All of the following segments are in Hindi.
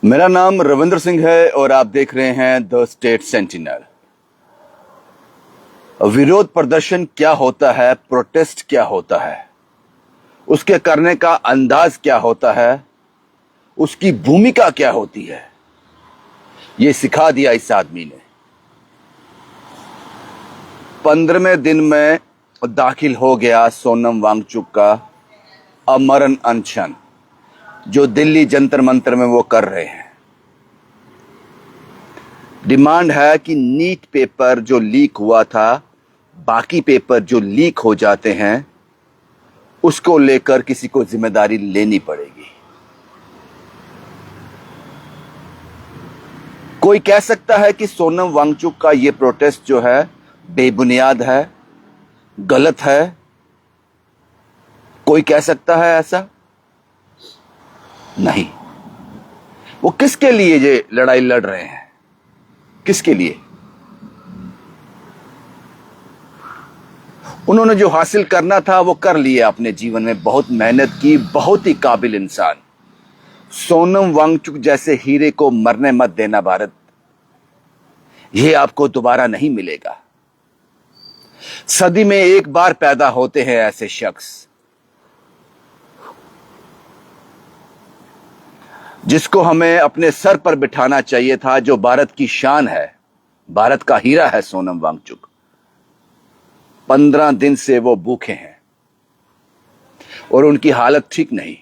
मेरा नाम रविंद्र सिंह है और आप देख रहे हैं द स्टेट सेंटिनल। विरोध प्रदर्शन क्या होता है, प्रोटेस्ट क्या होता है, उसके करने का अंदाज क्या होता है, उसकी भूमिका क्या होती है, ये सिखा दिया इस आदमी ने। 15वें दिन में दाखिल हो गया सोनम वांगचुक का अमरण अनशन, जो दिल्ली जंतर मंतर में वो कर रहे हैं। डिमांड है कि नीट पेपर जो लीक हुआ था, बाकी पेपर जो लीक हो जाते हैं, उसको लेकर किसी को जिम्मेदारी लेनी पड़ेगी। कोई कह सकता है कि सोनम वांगचुक का ये प्रोटेस्ट जो है बेबुनियाद है, गलत है। कोई कह सकता है ऐसा? नहीं। वो किसके लिए ये लड़ाई लड़ रहे हैं? किसके लिए? उन्होंने जो हासिल करना था वो कर लिया अपने जीवन में। बहुत मेहनत की, बहुत ही काबिल इंसान। सोनम वांगचुक जैसे हीरे को मरने मत देना भारत, ये आपको दोबारा नहीं मिलेगा। सदी में एक बार पैदा होते हैं ऐसे शख्स जिसको हमें अपने सर पर बिठाना चाहिए था, जो भारत की शान है, भारत का हीरा है सोनम वांगचुक। 15 दिन से वो भूखे हैं और उनकी हालत ठीक नहीं,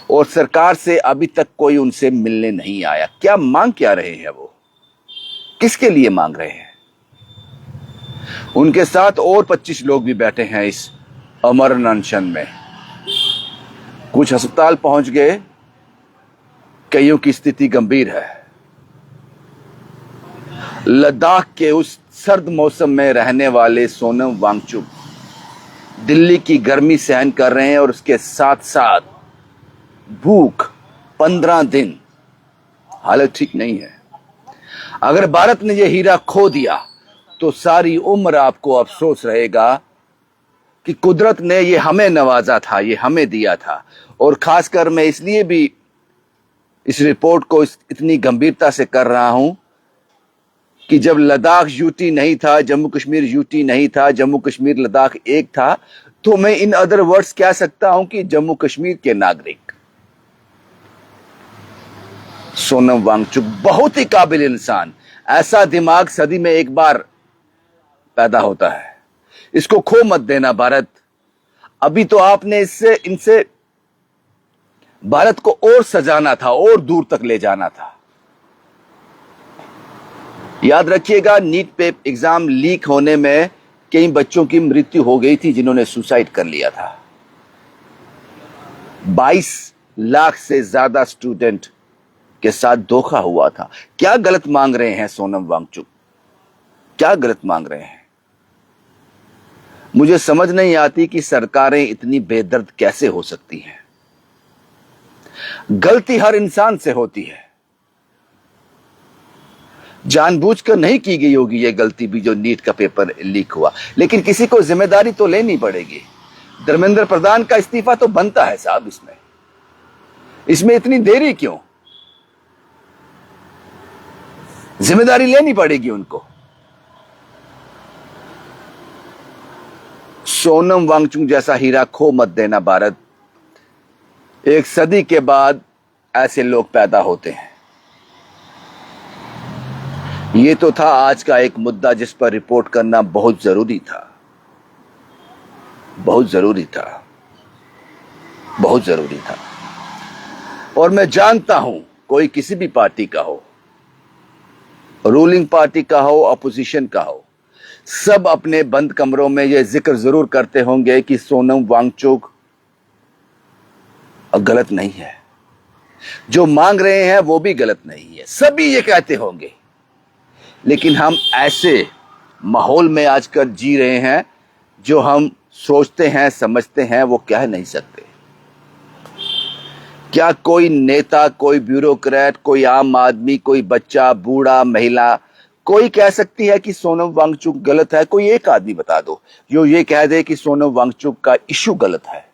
और सरकार से अभी तक कोई उनसे मिलने नहीं आया। क्या मांग क्या रहे हैं वो? किसके लिए मांग रहे हैं? उनके साथ और 25 लोग भी बैठे हैं इस अमरण अनशन में। कुछ अस्पताल पहुंच गए, कईयों की स्थिति गंभीर है। लद्दाख के उस सर्द मौसम में रहने वाले सोनम वांगचुक दिल्ली की गर्मी सहन कर रहे हैं और उसके साथ साथ भूख। 15 दिन, हालत ठीक नहीं है। अगर भारत ने यह हीरा खो दिया तो सारी उम्र आपको अफसोस रहेगा कि कुदरत ने ये हमें नवाजा था, ये हमें दिया था। और खासकर मैं इसलिए भी इस रिपोर्ट को इतनी गंभीरता से कर रहा हूं कि जब लद्दाख यूटी नहीं था, जम्मू कश्मीर यूटी नहीं था, जम्मू कश्मीर लद्दाख एक था, तो मैं इन अदर वर्ड्स कह सकता हूं कि जम्मू कश्मीर के नागरिक। सोनम वांगचुक बहुत ही काबिल इंसान। ऐसा दिमाग सदी में एक बार पैदा होता है। इसको खो मत देना भारत। अभी तो आपने इनसे भारत को और सजाना था, और दूर तक ले जाना था। याद रखिएगा, नीट पे एग्जाम लीक होने में कई बच्चों की मृत्यु हो गई थी जिन्होंने सुसाइड कर लिया था। 22 लाख से ज्यादा स्टूडेंट के साथ धोखा हुआ था। क्या गलत मांग रहे हैं सोनम वांगचुक? क्या गलत मांग रहे हैं? मुझे समझ नहीं आती कि सरकारें इतनी बेदर्द कैसे हो सकती हैं। गलती हर इंसान से होती है। जानबूझकर नहीं की गई होगी ये गलती भी, जो नीट का पेपर लीक हुआ, लेकिन किसी को जिम्मेदारी तो लेनी पड़ेगी। धर्मेंद्र प्रधान का इस्तीफा तो बनता है साहब। इसमें इतनी देरी क्यों? जिम्मेदारी लेनी पड़ेगी उनको। सोनम वांगचुक जैसा हीरा खो मत देना भारत। एक सदी के बाद ऐसे लोग पैदा होते हैं। ये तो था आज का एक मुद्दा जिस पर रिपोर्ट करना बहुत जरूरी था। बहुत जरूरी था, बहुत जरूरी था। और मैं जानता हूं, कोई किसी भी पार्टी का हो, रूलिंग पार्टी का हो, अपोजिशन का हो, सब अपने बंद कमरों में यह जिक्र जरूर करते होंगे कि सोनम वांगचुक गलत नहीं है, जो मांग रहे हैं वो भी गलत नहीं है। सभी ये कहते होंगे, लेकिन हम ऐसे माहौल में आजकल जी रहे हैं जो हम सोचते हैं, समझते हैं, वो कह नहीं सकते। क्या कोई नेता, कोई ब्यूरोक्रेट, कोई आम आदमी, कोई बच्चा, बूढ़ा, महिला, कोई कह सकती है कि सोनम वांगचुक गलत है? कोई एक आदमी बता दो जो ये कह दे कि सोनम वांगचुक का इशू गलत है।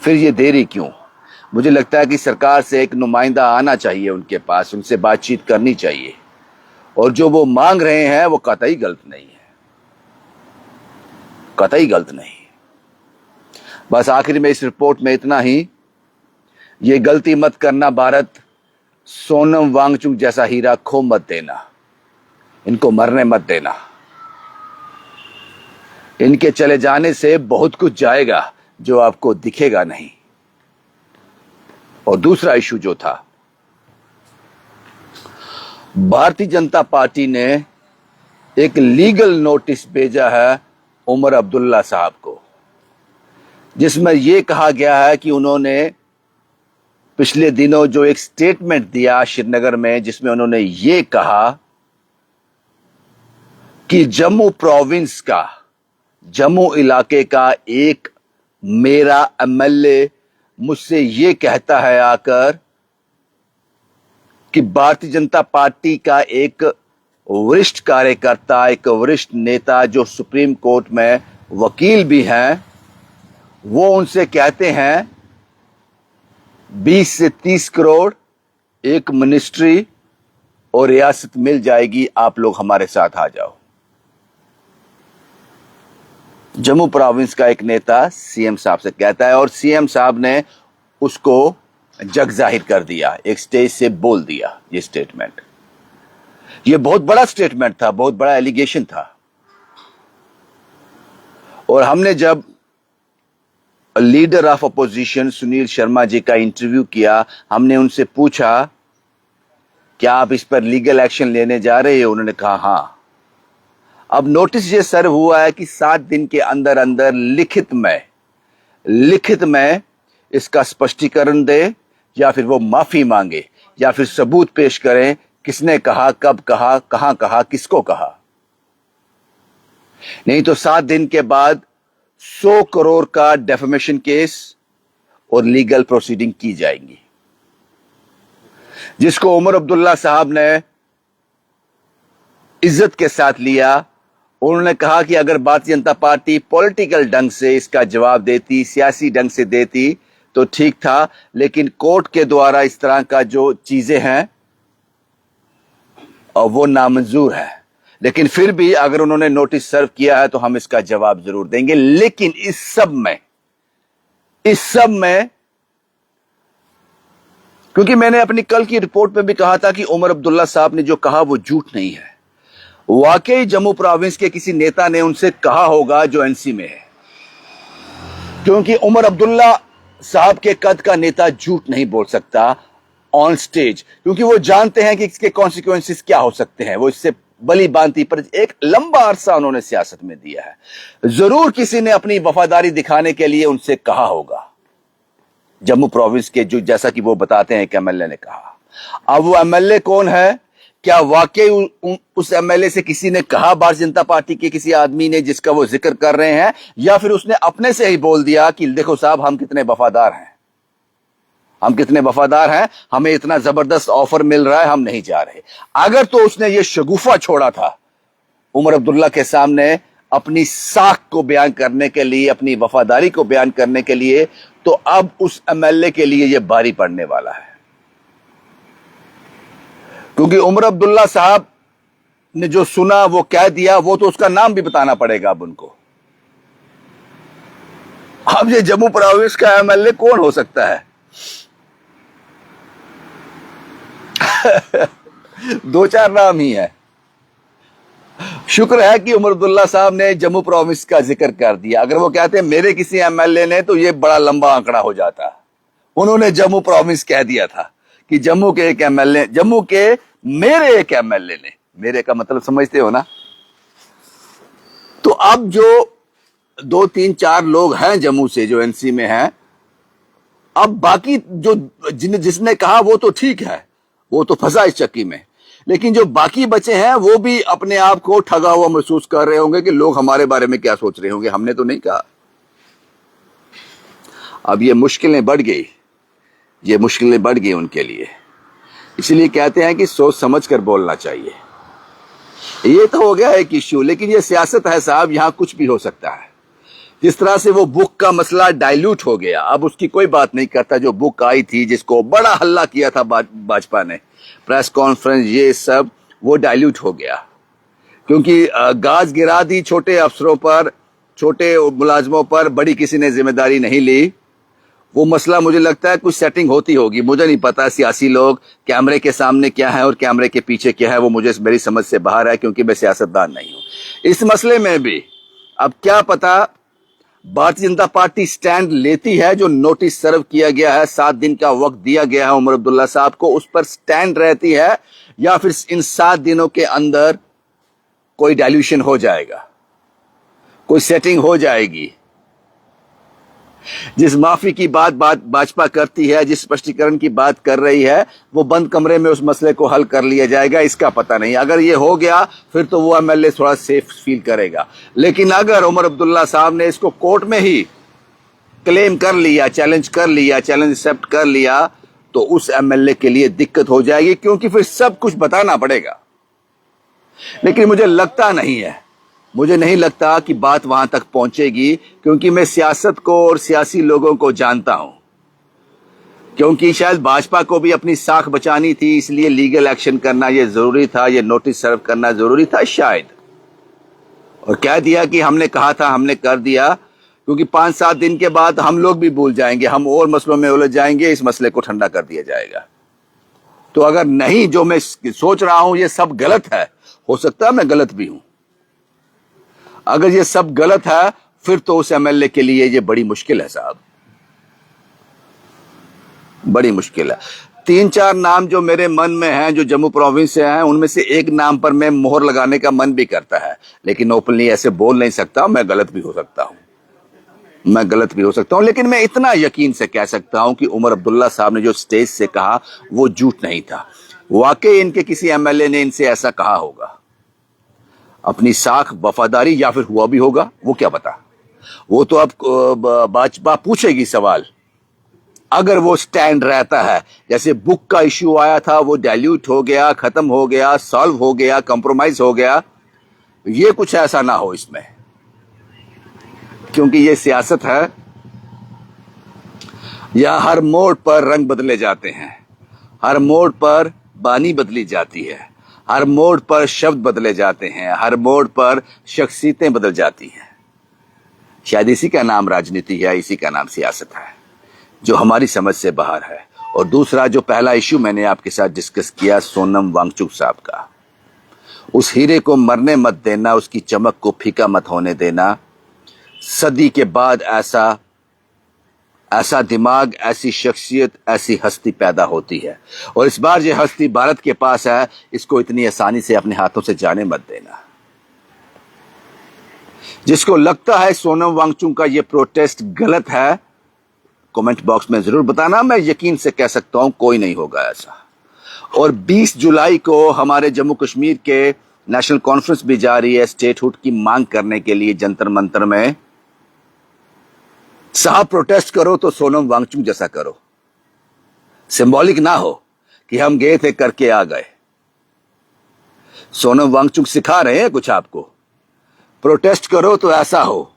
फिर ये देरी क्यों? मुझे लगता है कि सरकार से एक नुमाइंदा आना चाहिए उनके पास, उनसे बातचीत करनी चाहिए, और जो वो मांग रहे हैं वो कतई गलत नहीं है, कतई गलत नहीं। बस आखिर में इस रिपोर्ट में इतना ही, ये गलती मत करना भारत, सोनम वांगचुक जैसा हीरा खो मत देना, इनको मरने मत देना। इनके चले जाने से बहुत कुछ जाएगा जो आपको दिखेगा नहीं। और दूसरा इशू जो था, भारतीय जनता पार्टी ने एक लीगल नोटिस भेजा है उमर अब्दुल्ला साहब को, जिसमें यह कहा गया है कि उन्होंने पिछले दिनों जो एक स्टेटमेंट दिया श्रीनगर में, जिसमें उन्होंने ये कहा कि जम्मू प्रोविंस का, जम्मू इलाके का एक मेरा एमएलए मुझसे ये कहता है आकर कि भारतीय जनता पार्टी का एक वरिष्ठ कार्यकर्ता, एक वरिष्ठ नेता जो सुप्रीम कोर्ट में वकील भी हैं, वो उनसे कहते हैं 20 से 30 करोड़, एक मिनिस्ट्री और रियासत मिल जाएगी, आप लोग हमारे साथ आ जाओ। जम्मू प्रोविंस का एक नेता सीएम साहब से कहता है, और सीएम साहब ने उसको जग जाहिर कर दिया, एक स्टेज से बोल दिया ये स्टेटमेंट। ये बहुत बड़ा स्टेटमेंट था, बहुत बड़ा एलिगेशन था। और हमने जब leader of opposition Sunil Sharma ji का इंटरव्यू किया, हमने उनसे पूछा क्या आप इस पर लीगल एक्शन लेने जा रहे हो? उन्होंने कहा हाँ। अब नोटिस ये सर्व हुआ है कि 7 दिन के अंदर अंदर लिखित में इसका स्पष्टीकरण दे, या फिर वो माफी मांगे, या फिर सबूत पेश करें, किसने कहा, कब कहा, कहां कहा, किसको कहा। नहीं तो 7 दिन के बाद 100 करोड़ का डेफेमेशन केस और लीगल प्रोसीडिंग की जाएंगी, जिसको उमर अब्दुल्ला साहब ने इज्जत के साथ लिया। उन्होंने कहा कि अगर भारतीय जनता पार्टी पॉलिटिकल ढंग से इसका जवाब देती, सियासी ढंग से देती तो ठीक था, लेकिन कोर्ट के द्वारा इस तरह का जो चीजें हैं और वो नामंजूर है। लेकिन फिर भी अगर उन्होंने नोटिस सर्व किया है तो हम इसका जवाब जरूर देंगे। लेकिन इस सब में क्योंकि मैंने अपनी कल की रिपोर्ट में भी कहा था कि उमर अब्दुल्ला साहब ने जो कहा वो झूठ नहीं है। वाकई जम्मू प्रोविंस के किसी नेता ने उनसे कहा होगा जो एनसी में है, क्योंकि उमर अब्दुल्ला साहब के कद का नेता झूठ नहीं बोल सकता ऑन स्टेज, क्योंकि वो जानते हैं कि इसके कॉन्सिक्वेंसेस क्या हो सकते हैं। वो इससे बली बांती पर एक लंबा अरसा उन्होंने सियासत में दिया है। जरूर किसी ने अपनी वफादारी दिखाने के लिए उनसे कहा होगा, जम्मू प्रोविंस के जो, जैसा कि वो बताते हैं कि एमएलए ने कहा। अब वो एमएलए कौन है? क्या वाकई उस एमएलए से किसी ने कहा, भारतीय जनता पार्टी के किसी आदमी ने जिसका वो जिक्र कर रहे हैं, या फिर उसने अपने से ही बोल दिया कि देखो साहब हम कितने वफादार हैं, हम कितने वफादार हैं, हमें इतना जबरदस्त ऑफर मिल रहा है, हम नहीं जा रहे। अगर तो उसने ये शगुफा छोड़ा था उमर अब्दुल्ला के सामने अपनी साख को बयान करने के लिए, अपनी वफादारी को बयान करने के लिए, तो अब उस एमएलए के लिए यह भारी पड़ने वाला है। क्योंकि उमर अब्दुल्ला साहब ने जो सुना, वो कह दिया, वो तो उसका नाम भी बताना पड़ेगा अब उनको। अब ये जम्मू प्रोविंस का एमएलए कौन हो सकता है? 2-4 नाम ही है। शुक्र है कि उमर अब्दुल्ला साहब ने जम्मू प्रोविंस का जिक्र कर दिया। अगर वो कहते मेरे किसी एमएलए ने, तो ये बड़ा लंबा आंकड़ा हो जाता। उन्होंने जम्मू प्रोविंस कह दिया था कि जम्मू के एक एमएलए, जम्मू के मेरे एक एमएलए ने, मेरे का मतलब समझते हो ना। तो अब जो 2-3-4 लोग हैं जम्मू से जो एनसी में हैं, अब बाकी जो जिसने कहा वो तो ठीक है, वो तो फंसा इस चक्की में। लेकिन जो बाकी बचे हैं वो भी अपने आप को ठगा हुआ महसूस कर रहे होंगे कि लोग हमारे बारे में क्या सोच रहे होंगे, हमने तो नहीं कहा। अब ये मुश्किलें बढ़ गई उनके लिए। इसलिए कहते हैं कि सोच समझ कर बोलना चाहिए। ये तो हो गया एक इश्यू, लेकिन ये सियासत है साहब, यहां कुछ भी हो सकता है। जिस तरह से वो बुक का मसला डाइल्यूट हो गया, अब उसकी कोई बात नहीं करता। जो बुक आई थी जिसको बड़ा हल्ला किया था भाजपा ने, प्रेस कॉन्फ्रेंस, ये सब वो डाइल्यूट हो गया क्योंकि गाज गिरा दी छोटे अफसरों पर, छोटे मुलाजमों पर, बड़ी किसी ने जिम्मेदारी नहीं ली। वो मसला मुझे लगता है कुछ सेटिंग होती होगी, मुझे नहीं पता। सियासी लोग कैमरे के सामने क्या है और कैमरे के पीछे क्या है वो मुझे मेरी समझ से बाहर है क्योंकि मैं सियासतदान नहीं हूं। इस मसले में भी अब क्या पता भारतीय जनता पार्टी स्टैंड लेती है। जो नोटिस सर्व किया गया है, 7 दिन का वक्त दिया गया है उमर अब्दुल्ला साहब को, उस पर स्टैंड रहती है या फिर इन 7 दिनों के अंदर कोई डाइल्यूशन हो जाएगा, कोई सेटिंग हो जाएगी। जिस माफी की बात भाजपा करती है, जिस स्पष्टीकरण की बात कर रही है, वो बंद कमरे में उस मसले को हल कर लिया जाएगा, इसका पता नहीं। अगर ये हो गया फिर तो वो एमएलए थोड़ा सेफ फील करेगा। लेकिन अगर उमर अब्दुल्ला साहब ने इसको कोर्ट में ही क्लेम कर लिया, चैलेंज एक्सेप्ट कर लिया, तो उस एमएलए के लिए दिक्कत हो जाएगी क्योंकि फिर सब कुछ बताना पड़ेगा। लेकिन मुझे नहीं लगता कि बात वहां तक पहुंचेगी क्योंकि मैं सियासत को और सियासी लोगों को जानता हूं। क्योंकि शायद भाजपा को भी अपनी साख बचानी थी, इसलिए लीगल एक्शन करना यह जरूरी था, यह नोटिस सर्व करना जरूरी था शायद, और कह दिया कि हमने कहा था, हमने कर दिया। क्योंकि 5-7 दिन के बाद हम लोग भी भूल जाएंगे, हम और मसलों में उलझ जाएंगे, इस मसले को ठंडा कर दिया जाएगा। तो अगर नहीं, जो मैं सोच रहा हूं ये सब गलत है, हो सकता है मैं गलत भी हूं, अगर ये सब गलत है फिर तो उस एमएलए के लिए ये बड़ी मुश्किल है साहब, बड़ी मुश्किल है। 3-4 नाम जो मेरे मन में हैं, जो जम्मू प्रोविंस से हैं, उनमें से एक नाम पर मैं मोहर लगाने का मन भी करता है, लेकिन ओपनली ऐसे बोल नहीं सकता। मैं गलत भी हो सकता हूं, लेकिन मैं इतना यकीन से कह सकता हूं कि उमर अब्दुल्ला साहब ने जो स्टेज से कहा वो झूठ नहीं था। वाकई इनके किसी एमएलए ने इनसे ऐसा कहा होगा, अपनी साख, वफादारी, या फिर हुआ भी होगा, वो क्या पता। वो तो अब भाजपा पूछेगी सवाल। अगर वो स्टैंड रहता है, जैसे बुक का इश्यू आया था, वो डाइल्यूट हो गया, खत्म हो गया, सॉल्व हो गया, कंप्रोमाइज हो गया, ये कुछ ऐसा ना हो इसमें, क्योंकि ये सियासत है। या हर मोड़ पर रंग बदले जाते हैं, हर मोड़ पर बानी बदली जाती है, हर मोड़ पर शब्द बदले जाते हैं, हर मोड़ पर शख्सियतें बदल जाती हैं। शायद इसी का नाम राजनीति है, इसी का नाम सियासत है, जो हमारी समझ से बाहर है। और दूसरा, जो पहला इश्यू मैंने आपके साथ डिस्कस किया सोनम वांगचुक साहब का, उस हीरे को मरने मत देना, उसकी चमक को फीका मत होने देना। सदी के बाद ऐसा दिमाग, ऐसी शख्सियत, ऐसी हस्ती पैदा होती है, और इस बार ये हस्ती भारत के पास है, इसको इतनी आसानी से अपने हाथों से जाने मत देना। जिसको लगता है सोनम वांगचुक का ये प्रोटेस्ट गलत है, कमेंट बॉक्स में जरूर बताना। मैं यकीन से कह सकता हूं कोई नहीं होगा ऐसा। और 20 जुलाई को हमारे जम्मू कश्मीर के नेशनल कॉन्फ्रेंस भी जारी है, स्टेटहुड की मांग करने के लिए जंतर मंतर में। साहब, प्रोटेस्ट करो तो सोनम वांगचुक जैसा करो, सिंबॉलिक ना हो कि हम गए थे करके आ गए। सोनम वांगचुक सिखा रहे हैं कुछ आपको। प्रोटेस्ट करो तो ऐसा हो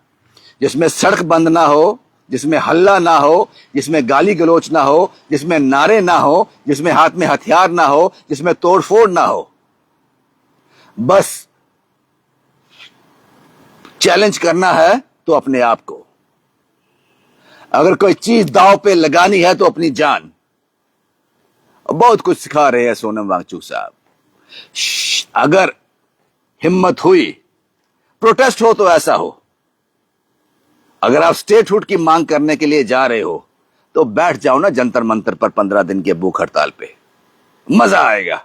जिसमें सड़क बंद ना हो, जिसमें हल्ला ना हो, जिसमें गाली गलौच ना हो, जिसमें नारे ना हो, जिसमें हाथ में हथियार ना हो, जिसमें तोड़फोड़ ना हो। बस चैलेंज करना है तो अपने आप को, अगर कोई चीज दांव पे लगानी है तो अपनी जान। बहुत कुछ सिखा रहे हैं सोनम वांगचुक साहब। अगर हिम्मत हुई, प्रोटेस्ट हो तो ऐसा हो। अगर आप स्टेटहुड की मांग करने के लिए जा रहे हो तो बैठ जाओ ना जंतर मंतर पर 15 दिन के भूख हड़ताल पे, मजा आएगा।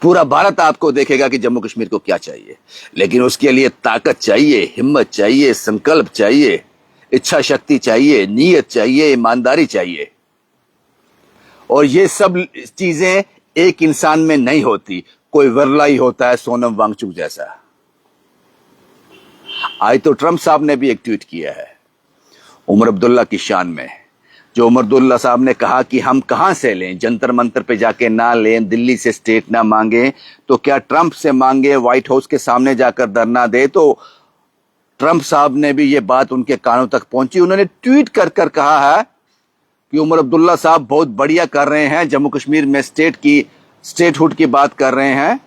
पूरा भारत आपको देखेगा कि जम्मू कश्मीर को क्या चाहिए, लेकिन उसके लिए ताकत चाहिए, हिम्मत चाहिए, संकल्प चाहिए, इच्छा शक्ति चाहिए, नीयत चाहिए, ईमानदारी चाहिए। और ये सब चीजें एक इंसान में नहीं होती, कोई वर्ला ही होता है सोनम वांगचुक जैसा। आज तो ट्रंप साहब ने भी एक ट्वीट किया है उमर अब्दुल्ला की शान में, जो उमर अब्दुल्ला साहब ने कहा कि हम कहां से लें, जंतर मंतर पे जाके ना लें, दिल्ली से स्टेट ना मांगे तो क्या ट्रंप से मांगे, व्हाइट हाउस के सामने जाकर धरना दे तो ट्रंप साहब ने भी ये बात उनके कानों तक पहुंची। उन्होंने ट्वीट कर कर कहा है कि उमर अब्दुल्ला साहब बहुत बढ़िया कर रहे हैं, जम्मू कश्मीर में स्टेटहुड की बात कर रहे हैं।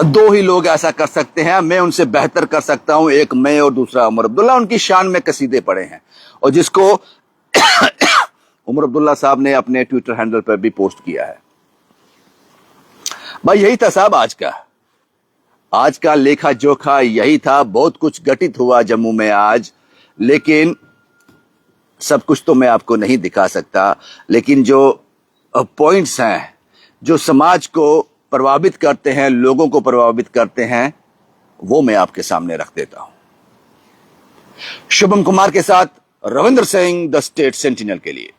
दो ही लोग ऐसा कर सकते हैं, मैं उनसे बेहतर कर सकता हूं, एक मैं और दूसरा उमर अब्दुल्ला। उनकी शान में कसीदे पड़े हैं और जिसको उमर अब्दुल्ला साहब ने अपने ट्विटर हैंडल पर भी पोस्ट किया है। भाई यही था साहब आज का लेखा जोखा यही था। बहुत कुछ घटित हुआ जम्मू में आज, लेकिन सब कुछ तो मैं आपको नहीं दिखा सकता। लेकिन जो पॉइंट्स हैं जो समाज को प्रभावित करते हैं, लोगों को प्रभावित करते हैं, वो मैं आपके सामने रख देता हूं। शुभम कुमार के साथ Ravindra Singh, the state sentinel के लिए।